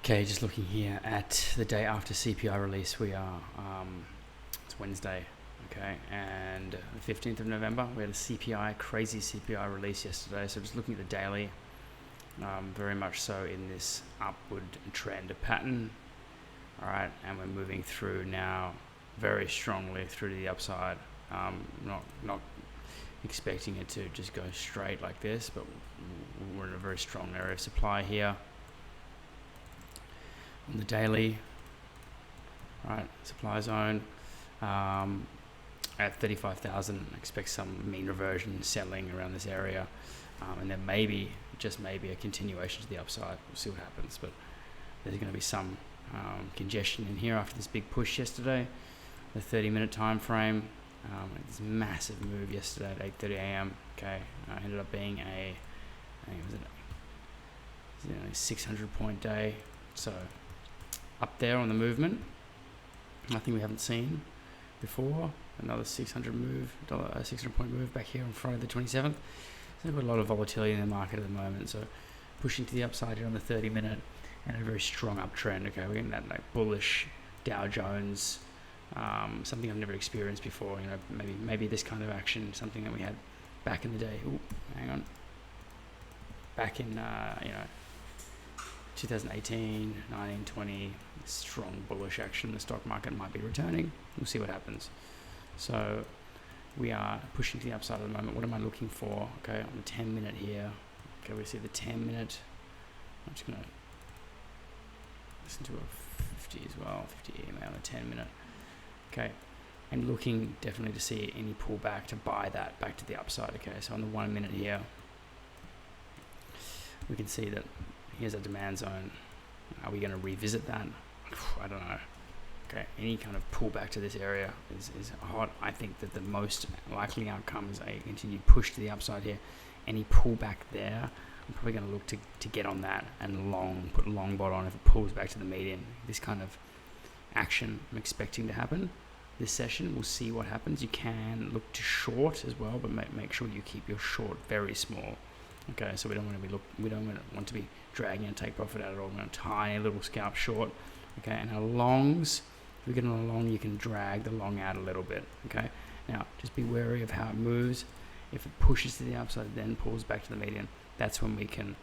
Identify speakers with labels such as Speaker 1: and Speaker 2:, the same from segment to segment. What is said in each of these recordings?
Speaker 1: Okay, just looking here at the day after CPI release, we are, it's Wednesday, okay, and the 15th of November, we had a crazy CPI release yesterday, so just looking at the daily, very much so in this upward trend pattern, all right, and we're moving through now very strongly through to the upside, not expecting it to just go straight like this, but we're in a very strong area of supply here. On the daily, right, supply zone at 35,000, expect some mean reversion settling around this area, and then maybe, just maybe, a continuation to the upside. We'll see what happens, but there's going to be some congestion in here after this big push yesterday. The 30-minute time frame, this massive move yesterday at 8:30 a.m. Okay, ended up being I think it was a 600-point day, so up there on the movement, nothing we haven't seen before. Another 600-point move back here on Friday the 27th. So we've got a lot of volatility in the market at the moment. So pushing to the upside here on the 30-minute and a very strong uptrend. Okay, we're getting that like bullish Dow Jones, something I've never experienced before. You know, maybe this kind of action, something that we had back in the day. Ooh, hang on. Back in 2018, 19, 20, strong bullish action. The stock market might be returning. We'll see what happens. So we are pushing to the upside at the moment. What am I looking for? Okay, on the 10-minute here. Okay, we see the 10-minute. I'm just going to listen to a 50 as well, 50 EMA on the 10-minute. Okay, and looking definitely to see any pullback to buy that back to the upside. Okay, so on the 1 minute here, we can see that here's a demand zone. Are we going to revisit that? I don't know. Okay, any kind of pullback to this area is hot. I think that the most likely outcome is a continued push to the upside here. Any pullback there, I'm probably going to look to get on that and put a long bot on if it pulls back to the median. This kind of action I'm expecting to happen this session. We'll see what happens. You can look to short as well, but make sure you keep your short very small. Okay, so we don't want to be dragging a take profit out at all. We're going to tiny little scalp short. Okay, and our longs, if we get on a long, you can drag the long out a little bit. Okay, now just be wary of how it moves. If it pushes to the upside, then pulls back to the median, that's when we can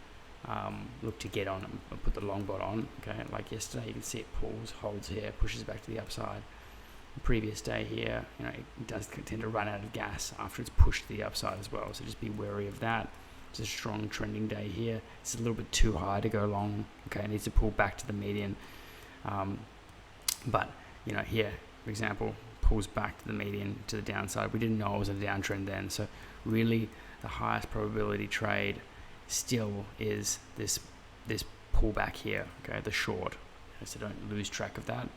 Speaker 1: look to get on and put the long bot on. Okay, like yesterday, you can see it pulls, holds here, pushes back to the upside. The previous day here, it does tend to run out of gas after it's pushed to the upside as well. So just be wary of that. It's a strong trending day here. It's a little bit too high to go long. Okay, it needs to pull back to the median. But here, for example, pulls back to the median to the downside. We didn't know it was a downtrend then. So really, the highest probability trade still is this pullback here. Okay, the short. So don't lose track of that.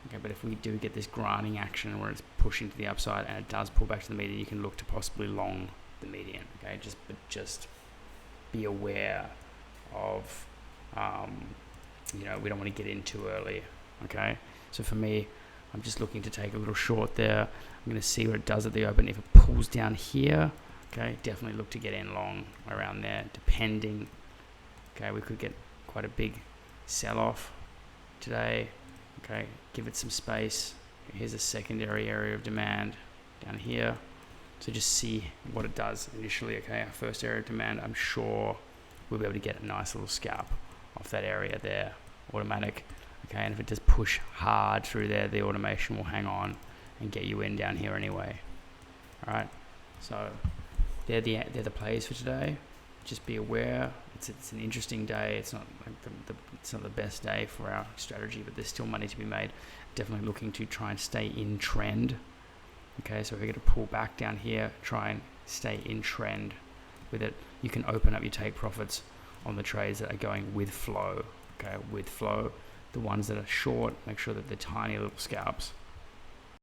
Speaker 1: Okay, but if we do get this grinding action where it's pushing to the upside and it does pull back to the median, you can look to possibly long the median. Okay, just be aware of, we don't want to get in too early. Okay, so for me, I'm just looking to take a little short there. I'm going to see what it does at the open. If it pulls down here, okay, definitely look to get in long around there, depending. Okay, we could get quite a big sell-off today. Okay, give it some space. Here's a secondary area of demand down here. So just see what it does initially. Okay, our first area of demand, I'm sure we'll be able to get a nice little scalp off that area there, automatic. Okay, and if it does push hard through there, the automation will hang on and get you in down here anyway. All right, so they're the plays for today. Just be aware. It's an interesting day. It's not like it's not the best day for our strategy, but there's still money to be made. Definitely looking to try and stay in trend. Okay, so if we're going to pull back down here, try and stay in trend with it. You can open up your take profits on the trades that are going with flow. Okay, with flow. The ones that are short, make sure that they're tiny little scalps.